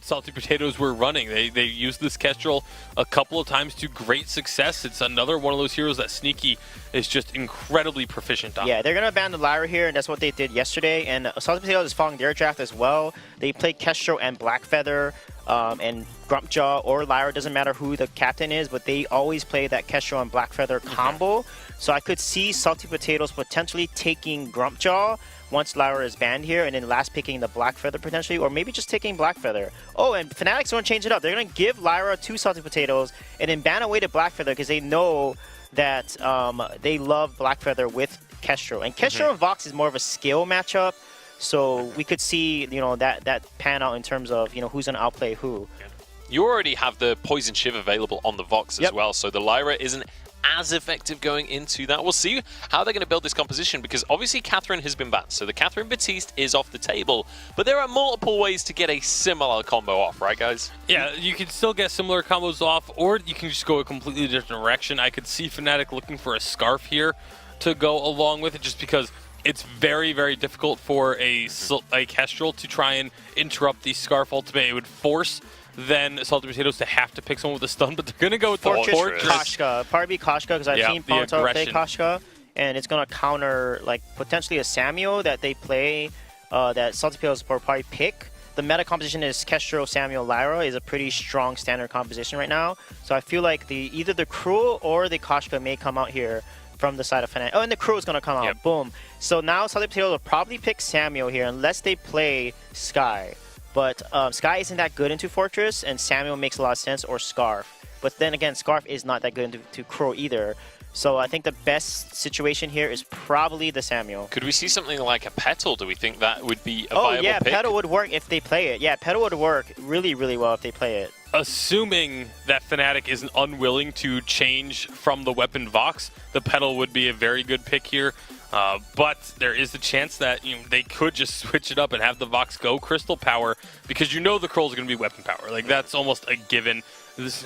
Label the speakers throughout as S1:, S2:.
S1: Salty Potatoes were running. They used this Kestrel a couple of times to great success. It's another one of those heroes that Sneaky is just incredibly proficient on.
S2: Yeah, they're going to ban the Lyra here, and that's what they did yesterday. And Salty Potatoes is following their draft as well. They played Kestrel and Blackfeather and Grumpjaw or Lyra. Doesn't matter who the captain is, but they always play that Kestrel and Blackfeather combo. So I could see Salty Potatoes potentially taking Grumpjaw once Lyra is banned here, and then last picking the Blackfeather potentially, or maybe just taking Blackfeather. Oh, and Fnatic's going to change it up. They're going to give Lyra to Salty Potatoes and then ban away to Blackfeather because they know that they love Blackfeather with Kestrel. And Kestrel and Vox is more of a skill matchup, so we could see, you know, that pan out in terms of, you know, who's going to outplay who.
S3: You already have the Poison Shiv available on the Vox as well, so the Lyra isn't as effective going into that. We'll see how they're going to build this composition, because obviously Catherine has been banned, so the Catherine Batiste is off the table, but there are multiple ways to get a similar combo off, right guys?
S1: Yeah, you can still get similar combos off, or you can just go a completely different direction. I could see Fnatic looking for a Scarf here to go along with it, just because it's very, very difficult for a Kestrel to try and interrupt the Scarf ultimate. It would force then Salty Potatoes to have to pick someone with a stun, but they're going to go with the Fortress.
S2: Koshka. Probably Koshka, because I've seen Palantaro play Koshka, and it's going to counter, like, potentially a Samuel that they play, that Salty Potatoes will probably pick. The meta composition is Kestrel, Samuel, Lyra is a pretty strong standard composition right now. So I feel like either the Cruel or the Koshka may come out here from the side of Fnatic. Oh, and the Cruel is going to come out. Boom. So now Salty Potatoes will probably pick Samuel here unless they play Skye. But Skye isn't that good into Fortress, and Samuel makes a lot of sense, or Scarf. But then again, Scarf is not that good into Crow either. So I think the best situation here is probably the Samuel.
S3: Could we see something like a Petal? Do we think that would be a viable
S2: yeah,
S3: pick?
S2: Petal would work if they play it. Yeah, Petal would work really, really well if they play it.
S1: Assuming that Fnatic isn't unwilling to change from the weapon Vox, the Petal would be a very good pick here. But there is a chance that they could just switch it up and have the Vox go Crystal Power, because you know the Kroll is going to be Weapon Power. Like, that's almost a given.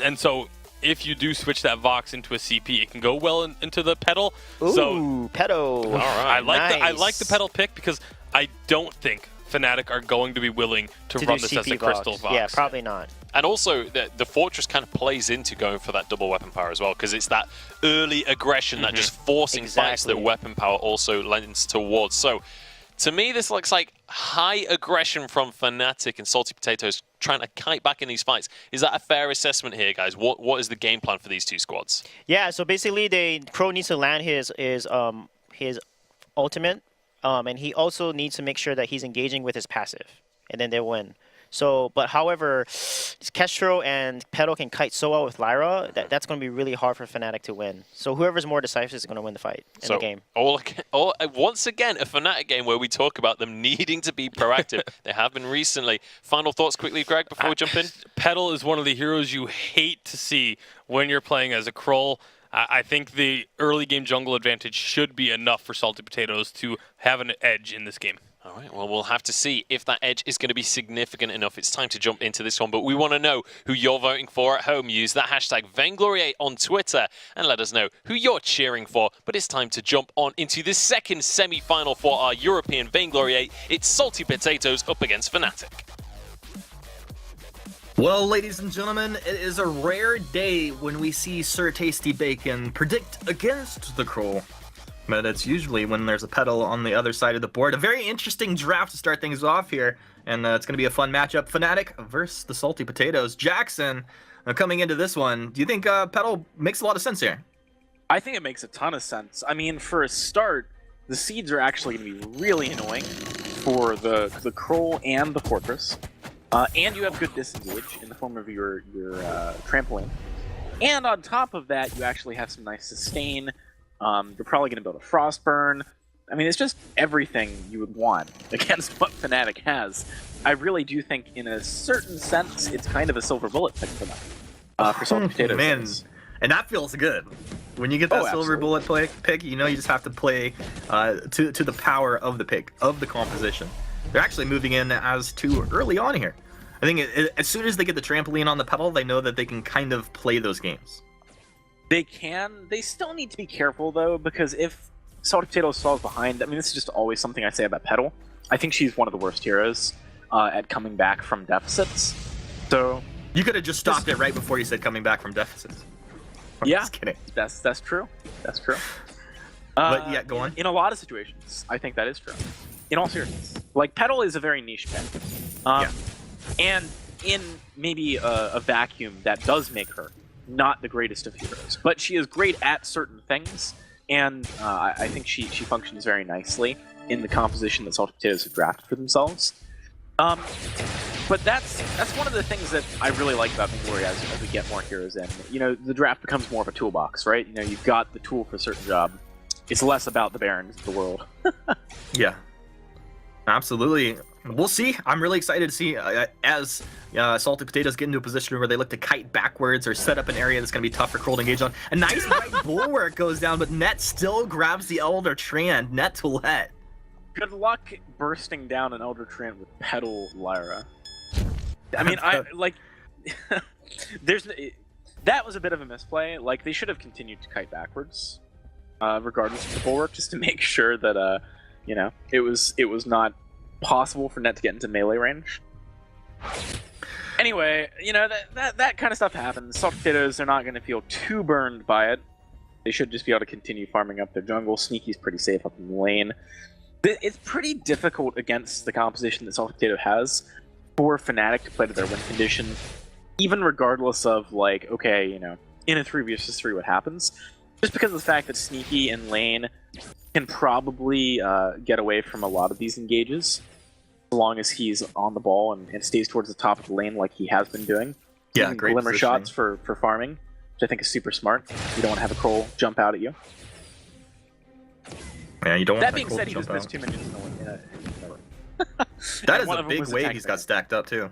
S1: And so if you do switch that Vox into a CP, it can go well into the Petal.
S2: Ooh, Petal.
S3: All right.
S1: I like the Petal pick, because I don't think Fnatic are going to be willing to run this as a Crystal Vox.
S2: Yeah, probably not.
S3: And also, the Fortress kind of plays into going for that double weapon power as well, because it's that early aggression, that just forcing fights that weapon power also lends towards. So, to me, this looks like high aggression from Fnatic and Salty Potatoes trying to kite back in these fights. Is that a fair assessment here, guys? What is the game plan for these two squads?
S2: Yeah, so basically, Crow needs to land his ultimate, and he also needs to make sure that he's engaging with his passive, and then they'll win. So, but however, Kestrel and Petal can kite so well with Lyra that's going to be really hard for Fnatic to win. So whoever's more decisive is going to win the fight in the game.
S3: Once again, a Fnatic game where we talk about them needing to be proactive. They have been recently. Final thoughts quickly, Greg, before we jump in?
S1: Petal is one of the heroes you hate to see when you're playing as a Kroll. I think the early game jungle advantage should be enough for Salty Potatoes to have an edge in this game.
S3: All right, well, we'll have to see if that edge is going to be significant enough. It's time to jump into this one, but we want to know who you're voting for at home. Use that hashtag Vainglory on Twitter and let us know who you're cheering for. But it's time to jump on into the second semi-final for our European Vainglory 8. It's Salty Potatoes up against Fnatic.
S4: Well, ladies and gentlemen, it is a rare day when we see Sir Tasty Bacon predict against the Kroll. But it's usually when there's a Petal on the other side of the board. A very interesting draft to start things off here, and it's going to be a fun matchup. Fnatic versus the Salty Potatoes. Jackson, coming into this one, do you think Petal makes a lot of sense here?
S5: I think it makes a ton of sense. I mean, for a start, the seeds are actually going to be really annoying for the Kroll and the Fortress. And you have good disengage in the form of your trampoline. And on top of that, you actually have some nice sustain. You're probably going to build a Frostburn. I mean, it's just everything you would want against what Fnatic has. I really do think, in a certain sense, it's kind of a silver bullet pick for them. For Salty Potatoes.
S4: Man, and that feels good. When you get that silver bullet pick, you know you just have to play to the power of the pick, of the composition. They're actually moving in as too early on here. I think as soon as they get the trampoline on the Petal, they know that they can kind of play those games.
S5: They can. They still need to be careful, though, because if Salty Potatoes falls behind, I mean, this is just always something I say about Petal. I think she's one of the worst heroes at coming back from deficits. So
S4: You could have just stopped it right before you said coming back from deficits. I'm
S5: yeah,
S4: just kidding.
S5: that's true. That's true.
S4: But yeah, go on.
S5: In a lot of situations, I think that is true. In all seriousness, like Petal is a very niche pick, and in maybe a vacuum that does make her not the greatest of heroes, but she is great at certain things, and I think she functions very nicely in the composition that Salty Potatoes have drafted for themselves. But that's one of the things that I really like about Vainglory as we get more heroes in. You know, the draft becomes more of a toolbox, right? You know, you've got the tool for a certain job. It's less about the barons of the world.
S4: Yeah, absolutely. We'll see. I'm really excited to see as Salty Potatoes get into a position where they look to kite backwards or set up an area that's going to be tough for Kroll to engage on. A nice right bulwark goes down, but Net still grabs the Elder Tran. Net to let.
S5: Good luck bursting down an Elder Treant with Petal Lyra. I mean, I like. That was a bit of a misplay. Like, they should have continued to kite backwards, regardless of the bulwark, just to make sure that you know, it was not possible for Net to get into melee range. Anyway, you know, that kind of stuff happens. Soft Potatoes, they're not going to feel too burned by it. They should just be able to continue farming up their jungle. Sneaky's pretty safe up in the lane. It's pretty difficult against the composition that Salty Potato has for Fnatic to play to their win condition, even regardless of, like, okay, you know, in a 3v3 what happens. Just because of the fact that Sneaky and lane can probably get away from a lot of these engages, as long as he's on the ball and stays towards the top of the lane like he has been doing.
S4: Yeah, great
S5: glimmer
S4: positioning.
S5: shots for farming, which I think is super smart. You don't want to have a Kroll jump out at you.
S4: Yeah, you don't want
S5: That being
S4: Kroll
S5: said,
S4: to
S5: he
S4: jump
S5: just missed
S4: out.
S5: 2 minions in the win.
S4: That is
S5: One
S4: a
S5: of them
S4: big
S5: was
S4: wave
S5: attack
S4: he's got
S5: minion.
S4: stacked up too.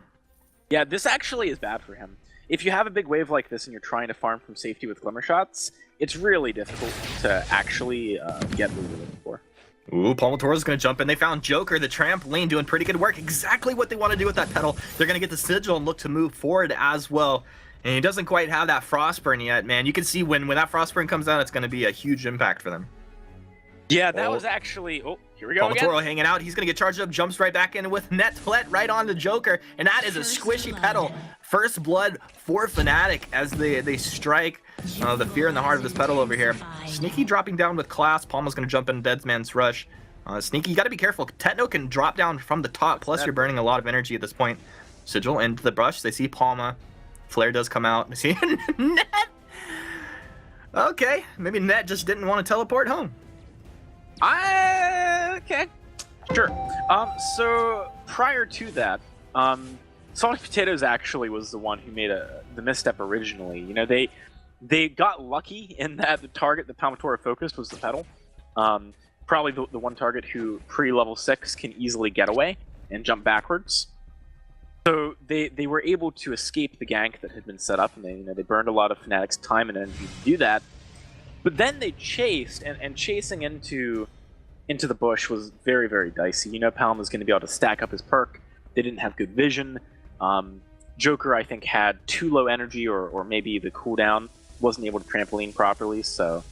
S5: Yeah, this actually is bad for him. If you have a big wave like this and you're trying to farm from safety with glimmer shots, it's really difficult to actually get what you're looking for.
S4: Ooh, Palmatoro's going to jump in. They found Joker, the trampoline, doing pretty good work. Exactly what they want to do with that Petal. They're going to get the Sigil and look to move forward as well. And he doesn't quite have that Frostburn yet, man. You can see when that Frostburn comes out, it's going to be a huge impact for them.
S5: Yeah, that was actually... Oh, here we go again.
S4: Palmatoro hanging out. He's going to get charged up, jumps right back in with Netflet right on the Joker. And that is a squishy Petal. First blood for Fnatic as they strike the fear in the heart of this Petal over here. Sneaky dropping down with class. Palma's going to jump in Deadman's Rush. Sneaky, you got to be careful. Techno can drop down from the top, plus you're burning a lot of energy at this point. Sigil into the brush. They see Palma. Flare does come out. They see Net. Okay, maybe Net just didn't want to teleport home.
S5: Okay. Sure. So prior to that, Salty Potatoes actually was the one who made the misstep originally. You know, they got lucky in that the target that Palmatoro focused was the Petal. Probably the one target who pre-level 6 can easily get away and jump backwards. So they were able to escape the gank that had been set up, and they burned a lot of Fnatic's time and energy to do that. But then they chased, and chasing into the bush was very, very dicey. You know, Palm was going to be able to stack up his perk. They didn't have good vision. Joker, I think, had too low energy, or maybe the cooldown wasn't able to trampoline properly. So,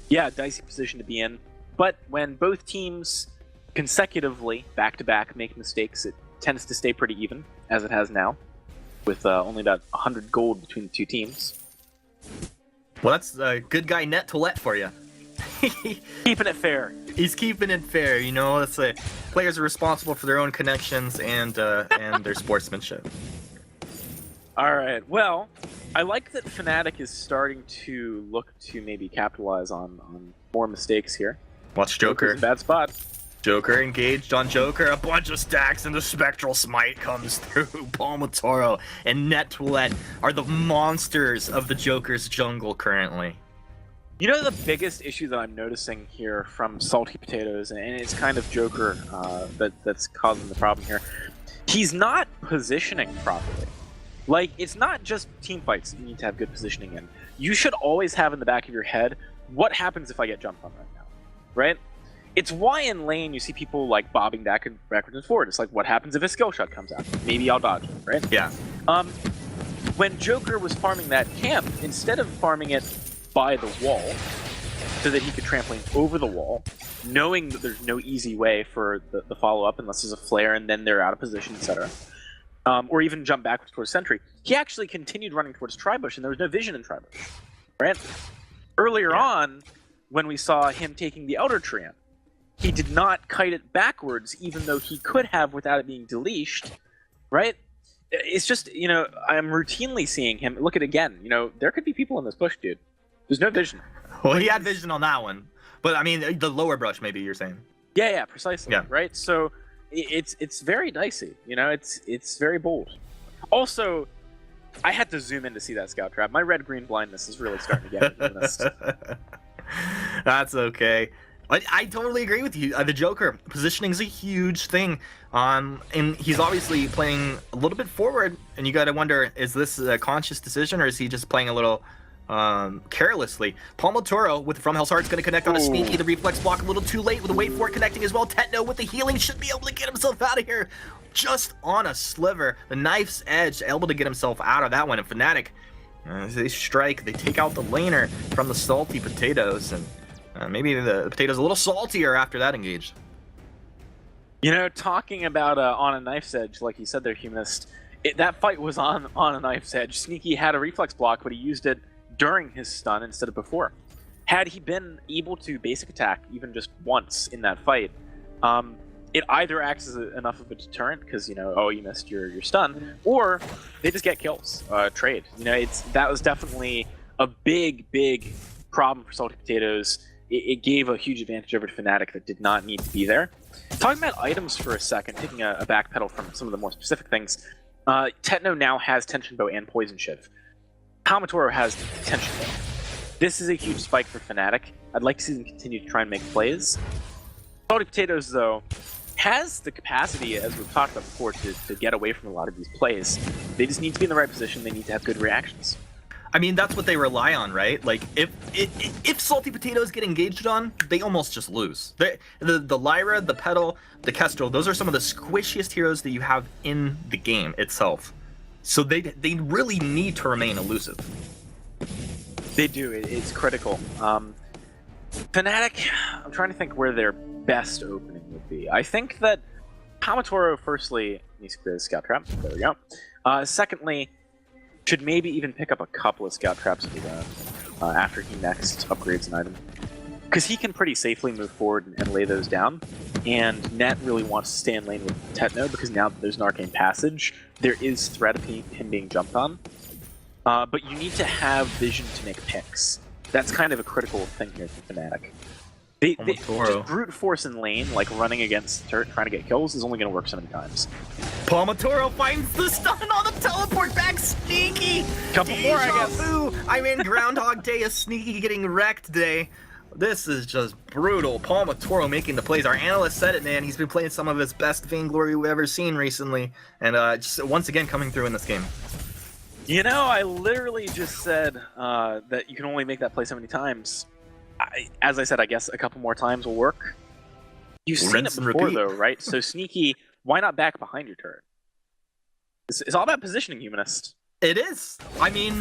S5: yeah, dicey position to be in. But when both teams consecutively, back-to-back, make mistakes, it tends to stay pretty even, as it has now, with only about 100 gold between the two teams.
S4: Well, that's a good guy Net to let for you.
S5: Keeping it fair.
S4: He's keeping it fair, you know. Let's say players are responsible for their own connections and their sportsmanship.
S5: All right. Well, I like that Fnatic is starting to look to maybe capitalize on more mistakes here.
S4: Watch
S5: Joker's
S4: Joker.
S5: in a bad spot.
S4: Joker engaged on Joker. A bunch of stacks and the Spectral Smite comes through. Palmatoro and Netwlet are the monsters of the Joker's jungle currently.
S5: You know the biggest issue that I'm noticing here from Salty Potatoes, and it's kind of Joker that's causing the problem here. He's not positioning properly. Like, it's not just team fights that you need to have good positioning in. You should always have in the back of your head, what happens if I get jumped on right now, right? It's why in lane you see people like bobbing backwards and forward. It's like, what happens if a skill shot comes out? Maybe I'll dodge it, right?
S4: Yeah.
S5: When Joker was farming that camp, instead of farming it by the wall, so that he could trampoline over the wall, knowing that there's no easy way for the follow-up unless there's a flare and then they're out of position, etc. or even jump backwards towards Sentry. He actually continued running towards Tribush, and there was no vision in Tribush. Right? Earlier on, when we saw him taking the Outer Treant, he did not kite it backwards, even though he could have without it being deleashed. Right? It's just, I'm routinely seeing him. Look at it again. There could be people in this bush, dude. There's no vision.
S4: Well, he had vision on that one. But, I mean, the lower brush, maybe you're saying.
S5: Yeah, precisely.
S4: Yeah.
S5: Right? So, it's very dicey. It's very bold. Also, I had to zoom in to see that scout trap. My red-green blindness is really starting to get me, to be honest.
S4: That's okay. I totally agree with you. The Joker positioning is a huge thing, and he's obviously playing a little bit forward. And you got to wonder: is this a conscious decision, or is he just playing a little carelessly? Palmatoro with From Hell's Heart's going to connect on a sneaky. The reflex block a little too late with the wait for it connecting as well. Techno with the healing should be able to get himself out of here, just on a sliver. The knife's edge, able to get himself out of that one. And Fnatic, they strike. They take out the laner from the salty potatoes and. Maybe the potato's a little saltier after that engage.
S5: Talking about on a knife's edge, like you said there, Humanist, that fight was on a knife's edge. Sneaky had a reflex block, but he used it during his stun instead of before. Had he been able to basic attack even just once in that fight, it either acts as enough of a deterrent because, you missed your stun, or they just get kills, trade. That was definitely a big problem for Salty Potatoes. It gave a huge advantage over to Fnatic that did not need to be there. Talking about items for a second, taking a backpedal from some of the more specific things, Techno now has Tension Bow and Poison Shiv. Palmatoro has Tension Bow. This is a huge spike for Fnatic. I'd like to see them continue to try and make plays. Salty Potatoes, though, has the capacity, as we've talked about before, to get away from a lot of these plays. They just need to be in the right position. They need to have good reactions.
S4: I mean, that's what they rely on, right? Like, if Salty Potatoes get engaged on, they almost just lose. The Lyra, the Petal, the Kestrel, those are some of the squishiest heroes that you have in the game itself. So they really need to remain elusive.
S5: They do. It's critical. Fnatic, I'm trying to think where their best opening would be. I think that Palmatoro, firstly, needs to clear the Scout Trap. There we go. Secondly, should maybe even pick up a couple of Scout Traps of his own after he next upgrades an item. Because he can pretty safely move forward and lay those down. And Net really wants to stay in lane with Techno because now that there's an Arcane Passage, there is threat of him being jumped on. But you need to have vision to make picks. That's kind of a critical thing here for Fnatic. They just brute force in lane, like running against turret, trying to get kills, is only going to work so many times.
S4: Palmatoro finds the stun on the teleport back. Sneaky!
S5: Couple more, I guess.
S4: I'm in Groundhog Day, a Sneaky getting wrecked day. This is just brutal. Palmatoro making the plays. Our analyst said it, man. He's been playing some of his best Vainglory we've ever seen recently. And just once again coming through in this game.
S5: I literally just said that you can only make that play so many times. As I said, I guess a couple more times will work. You've seen it before, though, right? So Sneaky, why not back behind your turret? It's all about positioning, Humanist.
S4: It is. I mean,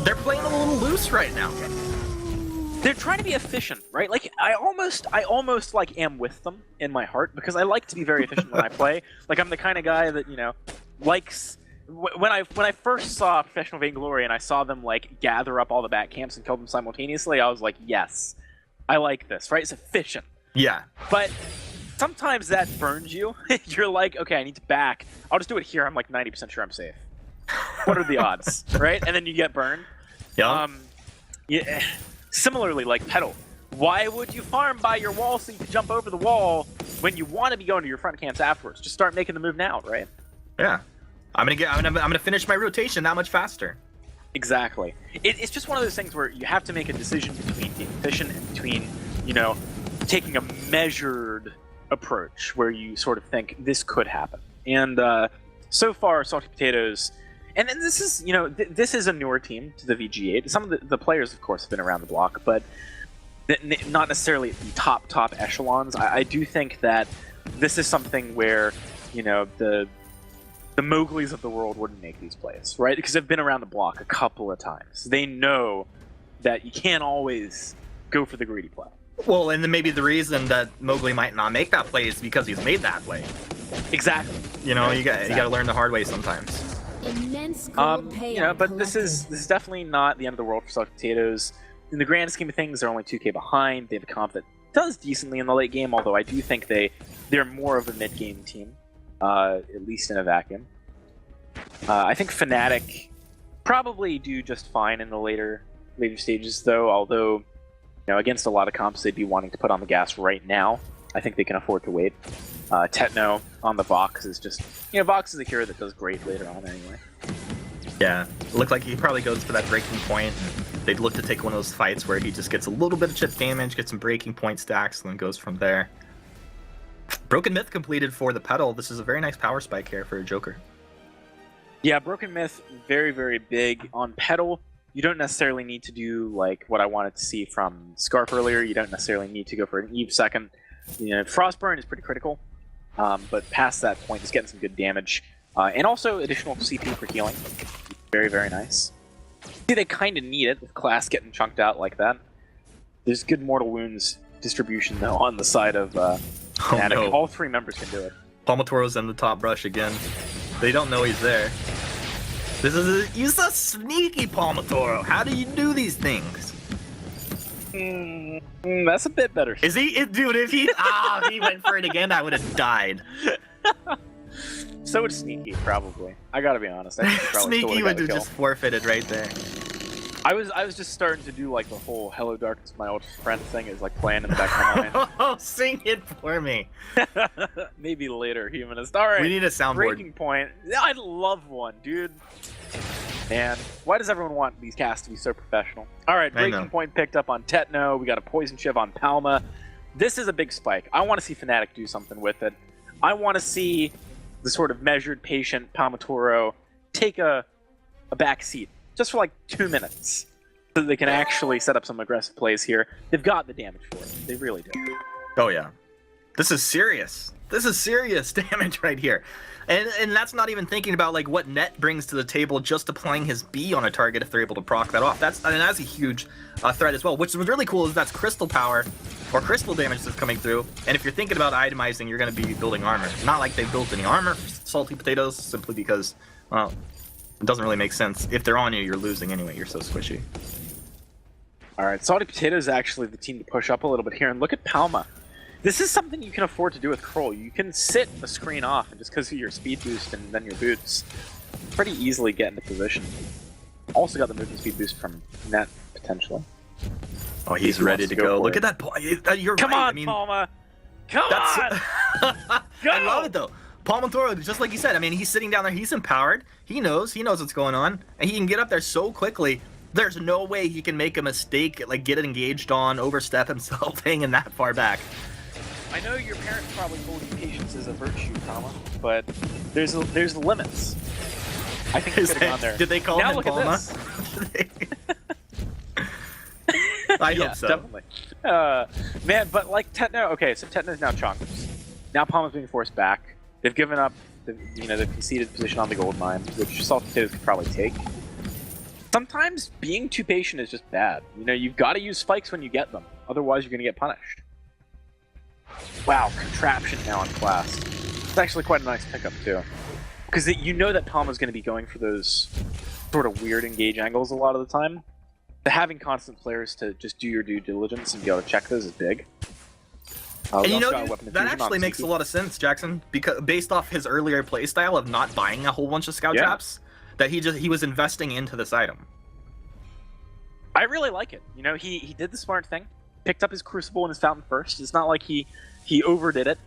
S4: they're playing a little loose right now.
S5: They're trying to be efficient, right? Like I almost like am with them in my heart because I like to be very efficient when I play. Like I'm the kind of guy that likes. When I first saw Professional Vainglory and I saw them like gather up all the back camps and kill them simultaneously, I was like, yes, I like this, right? It's efficient.
S4: Yeah.
S5: But sometimes that burns you. You're like, okay, I need to back. I'll just do it here. I'm like 90% sure I'm safe. What are the odds, right? And then you get burned.
S4: Yeah.
S5: Yeah. Similarly, like Petal. Why would you farm by your wall so you can jump over the wall when you want to be going to your front camps afterwards? Just start making the move now, right?
S4: Yeah. I'm gonna finish my rotation that much faster.
S5: Exactly. It's just one of those things where you have to make a decision between being efficient and between, taking a measured approach where you sort of think this could happen. And so far, Salty Potatoes, and this is, this is a newer team to the VG8. Some of the players, of course, have been around the block, but not necessarily the top echelons. I do think that this is something where, the Mowglis of the world wouldn't make these plays, right? Because they've been around the block a couple of times. They know that you can't always go for the greedy play.
S4: Well, and then maybe the reason that Mowgli might not make that play is because he's made that play.
S5: Exactly.
S4: You know, you got to learn the hard way sometimes.
S6: Immense gold
S5: You know, but this is definitely not the end of the world for Salted Potatoes. In the grand scheme of things, they're only 2K behind. They have a comp that does decently in the late game, although I do think they're more of a mid-game team, at least in a vacuum. I think Fnatic probably do just fine in the later stages, though. Although, you know, against a lot of comps, they'd be wanting to put on the gas right now. I think they can afford to wait. Tetno on the Vox is just, you know, Vox is a hero that does great later on anyway.
S4: Yeah, it looked like he probably goes for that breaking point. They'd look to take one of those fights where he just gets a little bit of chip damage, gets some breaking point stacks, and then goes from there. Broken Myth completed for the Petal. This is a very nice power spike here for a Joker.
S5: Yeah, Broken Myth, very, very big. On Petal, you don't necessarily need to do like what I wanted to see from Scarf earlier. You don't necessarily need to go for an Eve second. You know, Frostburn is pretty critical, but past that point, just getting some good damage. And also additional CP for healing. Very, very nice. See, they kind of need it with Class getting chunked out like that. There's good Mortal Wounds distribution, though, on the side of Fnatic.
S4: No.
S5: All three members can do it.
S4: Palmatoro's in the top brush again. They don't know he's there. He's a sneaky Palmatoro. How do you do these things?
S5: That's a bit better.
S4: Is he? Dude, if he went for it again, I would have died.
S5: So would Sneaky, probably. I gotta be honest. I think he probably still
S4: Sneaky
S5: would've
S4: would
S5: got
S4: have
S5: the
S4: just forfeited right there.
S5: I was just starting to do like the whole "Hello Darkness, my old friend" thing. Is like playing in the back of my mind.
S4: Oh, sing it for me.
S5: Maybe later, Humanist. All right.
S4: We need a soundboard.
S5: Breaking point. I'd love one, dude. Man, why does everyone want these casts to be so professional? All right, breaking point picked up on Tetno. We got a poison shiv on Palma. This is a big spike. I want to see Fnatic do something with it. I want to see the sort of measured, patient Palmatoro take a back seat just for like 2 minutes so that they can actually set up some aggressive plays here. They've got the damage for it. They really do.
S4: Oh yeah, this is serious. This is serious damage right here. And that's not even thinking about like what Net brings to the table just applying his B on a target if they're able to proc that off. That's a huge threat as well. Which was really cool is that's crystal power or crystal damage that's coming through. And if you're thinking about itemizing, you're going to be building armor. Not like they built any armor for Salty Potatoes, simply because, well, it doesn't really make sense. If they're on you, you're losing anyway. You're so squishy.
S5: All right, Salty Potatoes is actually the team to push up a little bit here. And look at Palma. This is something you can afford to do with Kroll. You can sit a screen off, and just because of your speed boost and then your boots, pretty easily get into position. Also got the movement speed boost from Net, potentially.
S4: Oh, he's ready to go. Look at that. You're
S5: Come
S4: right.
S5: on,
S4: I mean,
S5: Palma! Come on! Go!
S4: I love it, though. Palmatoro, just like you said, I mean, he's sitting down there. He's empowered. He knows what's going on. And he can get up there so quickly. There's no way he can make a mistake, like get it engaged on, overstep himself, hanging that far back.
S5: I know your parents probably told you patience is a virtue, Palma, but there's limits. I think you could have gone there.
S4: Did they call
S5: now
S4: him
S5: look
S4: Palma?
S5: At this.
S4: I hope so.
S5: Definitely. Man, but like Tetno, okay, so Tetno's now chunked. Now Palma's being forced back. They've given up, they've conceded position on the gold mine, which Salty Potatoes could probably take. Sometimes being too patient is just bad. You know, you've got to use spikes when you get them. Otherwise, you're going to get punished. Wow, Contraption now on Class. It's actually quite a nice pickup, too. Because you know that Palma's going to be going for those sort of weird engage angles a lot of the time. But having constant players to just do your due diligence and be able to check those is big.
S4: And you know, that actually makes a lot of sense, Jackson, because based off his earlier playstyle of not buying a whole bunch of scout traps, that he was investing into this item.
S5: I really like it. You know, he did the smart thing, picked up his Crucible and his Fountain first. It's not like he overdid it.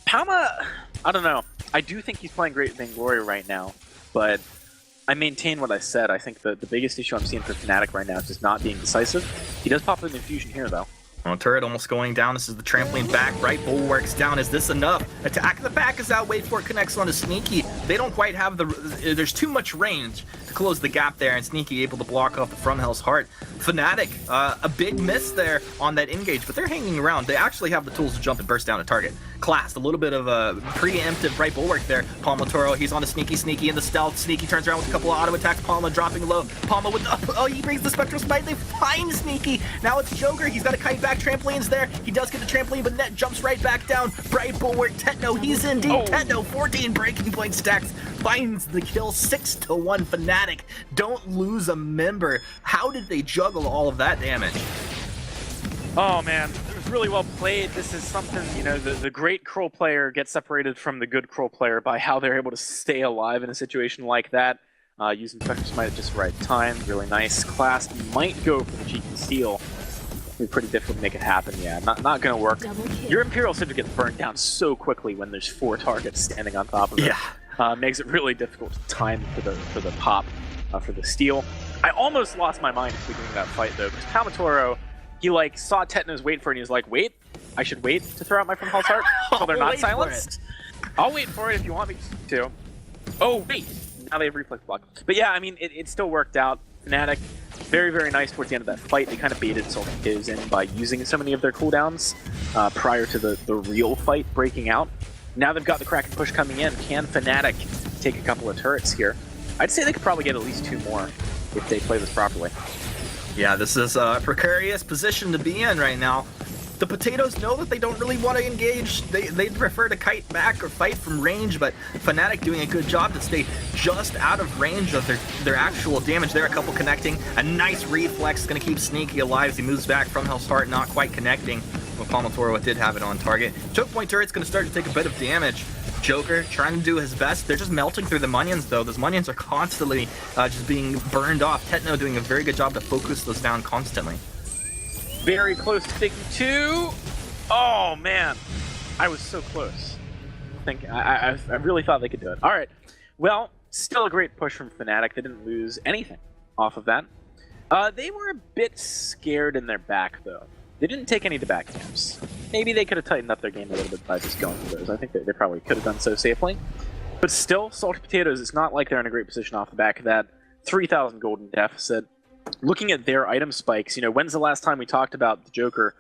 S5: Palma, I don't know. I do think he's playing great Vainglory right now, but I maintain what I said. I think the biggest issue I'm seeing for Fnatic right now is just not being decisive. He does pop an infusion here, though.
S4: Well, turret almost going down. This is the trampoline back, right? Bulwark's down. Is this enough? Attack the back is out. Wait for it connects onto Sneaky. They don't quite have there's too much range to close the gap there, and Sneaky able to block off the From Hell's Heart. Fnatic, a big miss there on that engage, but they're hanging around. They actually have the tools to jump and burst down a target. Class, a little bit of a preemptive right bulwark there. Palma Toro, he's on a Sneaky in the stealth. Sneaky turns around with a couple of auto attacks. Palma dropping low. Palma with oh, he brings the Spectral Smite. They find Sneaky. Now it's Joker. He's got a kite back. Trampoline's there. He does get the trampoline, but Net jumps right back down. Bright bulwark. Tetno, he's in deep. Tetno, 14 breaking point stacks. Finds the kill. 6-1 Fnatic. Don't lose a member. How did they juggle all of that damage?
S5: Oh man, it was really well played. This is something, you know, the great Kroll player gets separated from the good Kroll player by how they're able to stay alive in a situation like that. Using Spectral Smite at just the right time, really nice. Class might go for the cheeky steal. It'll be pretty difficult to make it happen, yeah. Not gonna work. Your Imperial Cinder gets burned down so quickly when there's 4 targets standing on top of it.
S4: Yeah.
S5: Makes it really difficult to time for the pop for the steal. I almost lost my mind at the beginning of that fight though, because Palmatoro, he like saw Tetnos wait for it and he was like, wait, I should wait to throw out my From Hell's Heart until they're not silenced? I'll wait for it if you want me to. Oh, wait. Now they have reflex block. But yeah, I mean, it still worked out. Fnatic, very, very nice towards the end of that fight. They kind of baited Solstice in by using so many of their cooldowns prior to the real fight breaking out. Now they've got the Kraken push coming in. Can Fnatic take a couple of turrets here? I'd say they could probably get at least 2 more if they play this properly.
S4: Yeah, this is a precarious position to be in right now. The Potatoes know that they don't really want to engage. They'd prefer to kite back or fight from range, but Fnatic doing a good job to stay just out of range of their actual damage there. A couple connecting. A nice reflex, going to keep Sneaky alive as he moves back from Hell's Heart, not quite connecting. Well, Palmatoro did have it on target. Choke point turret's going to start to take a bit of damage. Joker trying to do his best. They're just melting through the Munions, though. Those Munions are constantly just being burned off. Tetno doing a very good job to focus those down constantly.
S5: Very close to taking 2. Oh, man. I was so close. I really thought they could do it. All right. Well, still a great push from Fnatic. They didn't lose anything off of that. They were a bit scared in their back, though. They didn't take any to back camps. Maybe they could have tightened up their game a little bit by just going for those. I think they probably could have done so safely. But still, Salty Potatoes, it's not like they're in a great position off the back of that 3,000 golden deficit. Looking at their item spikes, you know, when's the last time we talked about the Joker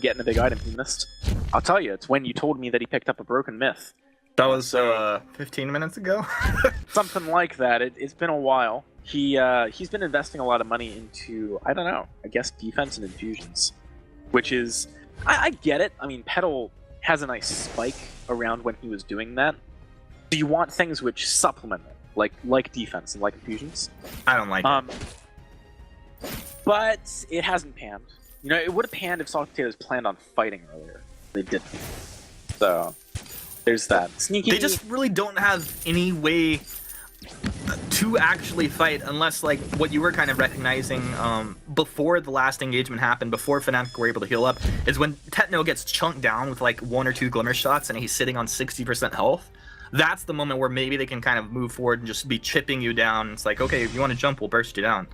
S5: getting a big item he missed? I'll tell you, it's when you told me that he picked up a broken myth.
S4: That was 15 minutes ago?
S5: Something like that. It's been a while. He's been investing a lot of money into, I don't know, I guess defense and infusions. Which is, I get it. I mean, Petal has a nice spike around when he was doing that. Do you want things which supplement it, like defense and like infusions?
S4: I don't like it.
S5: But it hasn't panned. You know, it would have panned if Salty Potatoes planned on fighting earlier. They didn't. So, there's that. Sneaky.
S4: They just really don't have any way to actually fight unless, like, what you were kind of recognizing before the last engagement happened, before Fnatic were able to heal up, is when Tetno gets chunked down with like 1 or 2 glimmer shots and he's sitting on 60% health. That's the moment where maybe they can kind of move forward and just be chipping you down. It's like, okay, if you want to jump, we'll burst you down.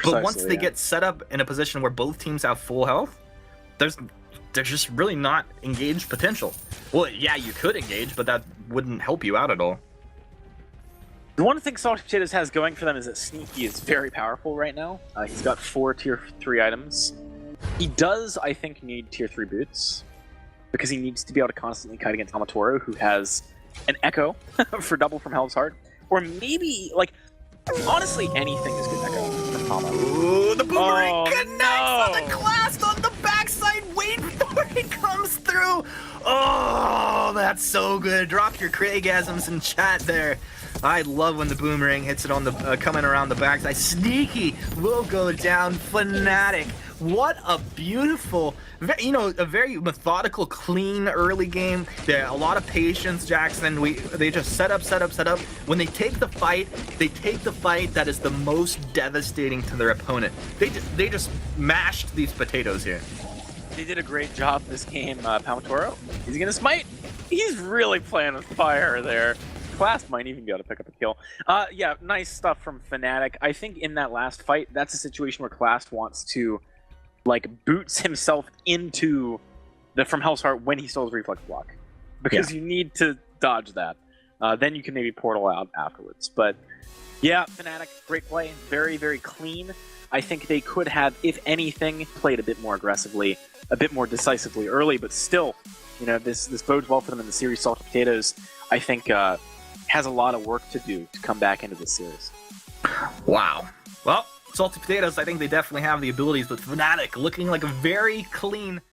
S4: But once they get set up in a position where both teams have full health, there's just really not engaged potential. Well, yeah, you could engage, but that wouldn't help you out at all.
S5: The one thing Salty Potatoes has going for them is that Sneaky is very powerful right now. He's got 4 tier 3 items. He does, I think, need tier 3 boots, because he needs to be able to constantly kite against Palmatoro, who has an Echo for double from Hell's Heart. Or maybe, like, honestly, anything is good Echo from Palma.
S4: Ooh, the boomerang connects on the
S5: no.
S4: class on the backside. Wait before it comes through. Oh, that's so good. Drop your Craigasms in chat there. I love when the boomerang hits it on the coming around the backside. Sneaky will go down. Fnatic. What a beautiful, a very methodical, clean early game. There a lot of patience, Jackson. They just set up. When they take the fight, that is the most devastating to their opponent. They just mashed these potatoes here.
S5: They did a great job this game. Palmatoro, is he gonna smite? He's really playing with fire there. Class might even be able to pick up a kill. Yeah, nice stuff from Fnatic. I think in that last fight, that's a situation where Class wants to, like, boots himself into the From Hell's Heart when he still has reflex block. Because you need to dodge that. Then you can maybe portal out afterwards. But yeah, Fnatic, great play. Very, very clean. I think they could have, if anything, played a bit more aggressively, a bit more decisively early, but still, You know, this bodes well for them in the series. Salty Potatoes, I think, has a lot of work to do to come back into this series.
S4: Wow. Well, Salty Potatoes, I think they definitely have the abilities, but Fnatic looking like a very clean